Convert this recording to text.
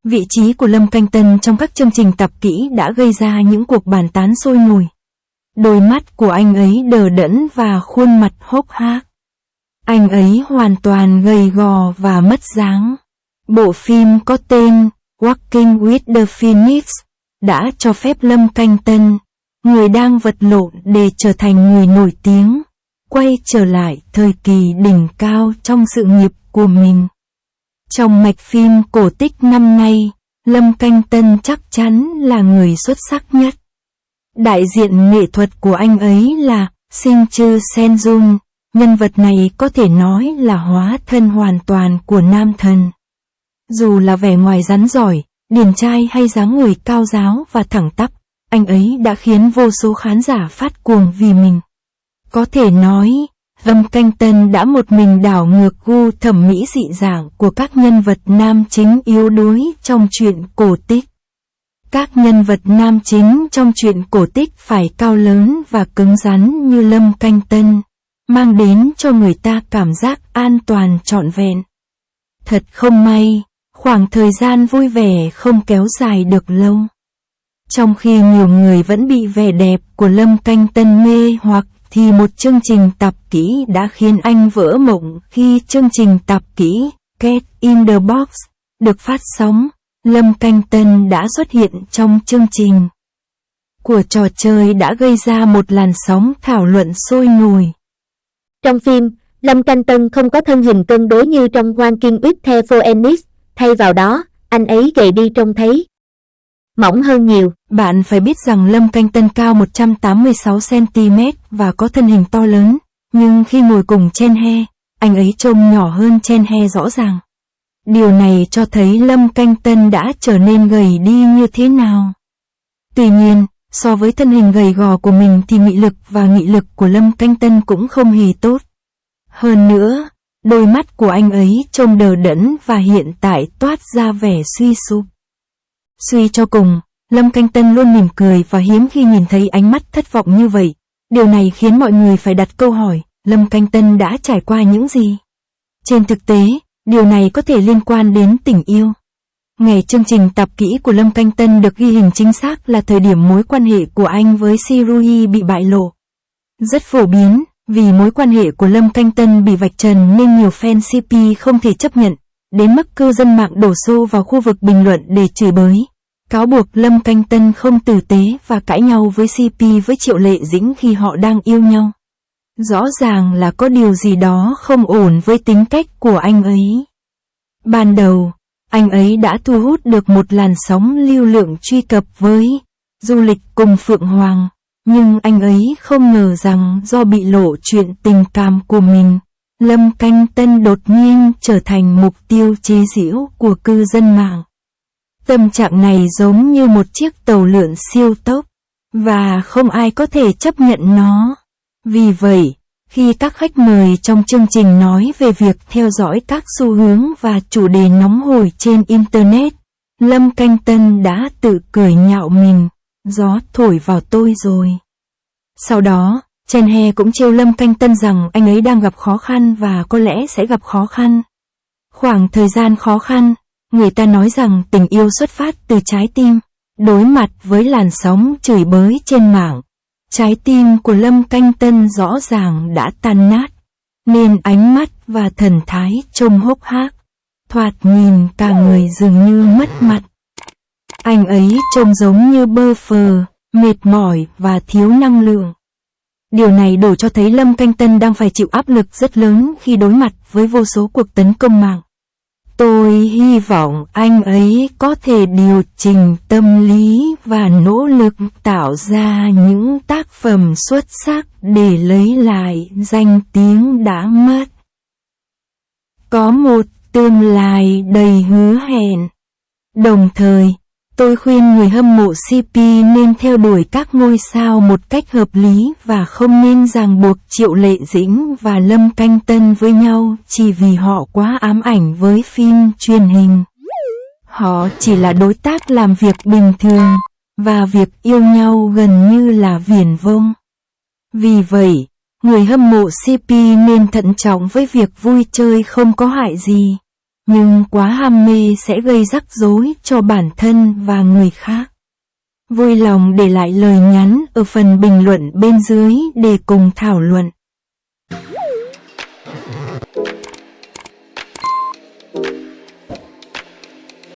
Vị trí của Lâm Canh Tân trong các chương trình tập kỹ đã gây ra những cuộc bàn tán sôi nổi. Đôi mắt của anh ấy đờ đẫn và khuôn mặt hốc hác. Anh ấy hoàn toàn gầy gò và mất dáng. Bộ phim có tên Walking with the Phoenix đã cho phép Lâm Canh Tân, người đang vật lộn để trở thành người nổi tiếng, quay trở lại thời kỳ đỉnh cao trong sự nghiệp của mình. Trong mạch phim cổ tích năm nay, Lâm Canh Tân chắc chắn là người xuất sắc nhất. Đại diện nghệ thuật của anh ấy là Shin Chư Sen-jun, nhân vật này có thể nói là hóa thân hoàn toàn của nam thần. Dù là vẻ ngoài rắn giỏi, điển trai hay dáng người cao ráo và thẳng tắp, anh ấy đã khiến vô số khán giả phát cuồng vì mình. Có thể nói, Lâm Canh Tân đã một mình đảo ngược gu thẩm mỹ dị dạng của các nhân vật nam chính yếu đuối trong truyện cổ tích. Các nhân vật nam chính trong truyện cổ tích phải cao lớn và cứng rắn như Lâm Canh Tân, mang đến cho người ta cảm giác an toàn trọn vẹn. Thật không may, khoảng thời gian vui vẻ không kéo dài được lâu. Trong khi nhiều người vẫn bị vẻ đẹp của Lâm Canh Tân mê hoặc, thì một chương trình tập kỹ đã khiến anh vỡ mộng khi chương trình tập kỹ Cat in the Box được phát sóng. Lâm Canh Tân đã xuất hiện trong chương trình của trò chơi đã gây ra một làn sóng thảo luận sôi nổi. Trong phim, Lâm Canh Tân không có thân hình cân đối như trong Walking with the Phoenix, thay vào đó, anh ấy gầy đi trông thấy mỏng hơn nhiều. Bạn phải biết rằng Lâm Canh Tân cao 186cm và có thân hình to lớn, nhưng khi ngồi cùng Chen He, anh ấy trông nhỏ hơn Chen He rõ ràng. Điều này cho thấy Lâm Canh Tân đã trở nên gầy đi như thế nào. Tuy nhiên, so với thân hình gầy gò của mình thì mị lực và nghị lực của Lâm Canh Tân cũng không hề tốt. Hơn nữa, đôi mắt của anh ấy trông đờ đẫn và hiện tại toát ra vẻ suy sụp. Suy cho cùng, Lâm Canh Tân luôn mỉm cười và hiếm khi nhìn thấy ánh mắt thất vọng như vậy. Điều này khiến mọi người phải đặt câu hỏi, Lâm Canh Tân đã trải qua những gì? Trên thực tế, điều này có thể liên quan đến tình yêu. Ngày chương trình tập kỹ của Lâm Canh Tân được ghi hình chính xác là thời điểm mối quan hệ của anh với Sirui bị bại lộ. Rất phổ biến, vì mối quan hệ của Lâm Canh Tân bị vạch trần nên nhiều fan CP không thể chấp nhận, đến mức cư dân mạng đổ xô vào khu vực bình luận để chửi bới, cáo buộc Lâm Canh Tân không tử tế và cãi nhau với CP với Triệu Lệ Dĩnh khi họ đang yêu nhau. Rõ ràng là có điều gì đó không ổn với tính cách của anh ấy. Ban đầu, anh ấy đã thu hút được một làn sóng lưu lượng truy cập với du lịch cùng Phượng Hoàng, nhưng anh ấy không ngờ rằng do bị lộ chuyện tình cảm của mình, Lâm Canh Tân đột nhiên trở thành mục tiêu chế giễu của cư dân mạng. Tâm trạng này giống như một chiếc tàu lượn siêu tốc, và không ai có thể chấp nhận nó. Vì vậy, khi các khách mời trong chương trình nói về việc theo dõi các xu hướng và chủ đề nóng hổi trên Internet, Lâm Canh Tân đã tự cười nhạo mình, gió thổi vào tôi rồi. Sau đó, Chen He cũng trêu Lâm Canh Tân rằng anh ấy đang gặp khó khăn và có lẽ sẽ gặp khó khăn. Khoảng thời gian khó khăn, người ta nói rằng tình yêu xuất phát từ trái tim. Đối mặt với làn sóng chửi bới trên mạng, trái tim của Lâm Canh Tân rõ ràng đã tan nát, nên ánh mắt và thần thái trông hốc hác, thoạt nhìn cả người dường như mất mặt. Anh ấy trông giống như bơ phờ, mệt mỏi và thiếu năng lượng. Điều này đủ cho thấy Lâm Canh Tân đang phải chịu áp lực rất lớn khi đối mặt với vô số cuộc tấn công mạng. Tôi hy vọng anh ấy có thể điều chỉnh tâm lý và nỗ lực tạo ra những tác phẩm xuất sắc để lấy lại danh tiếng đã mất. Có một tương lai đầy hứa hẹn. Đồng thời, tôi khuyên người hâm mộ CP nên theo đuổi các ngôi sao một cách hợp lý và không nên ràng buộc Triệu Lệ Dĩnh và Lâm Canh Tân với nhau chỉ vì họ quá ám ảnh với phim truyền hình. Họ chỉ là đối tác làm việc bình thường, và việc yêu nhau gần như là viển vông. Vì vậy, người hâm mộ CP nên thận trọng với việc vui chơi không có hại gì. nhưng quá ham mê sẽ gây rắc rối cho bản thân và người khác. Vui lòng để lại lời nhắn ở phần bình luận bên dưới để cùng thảo luận.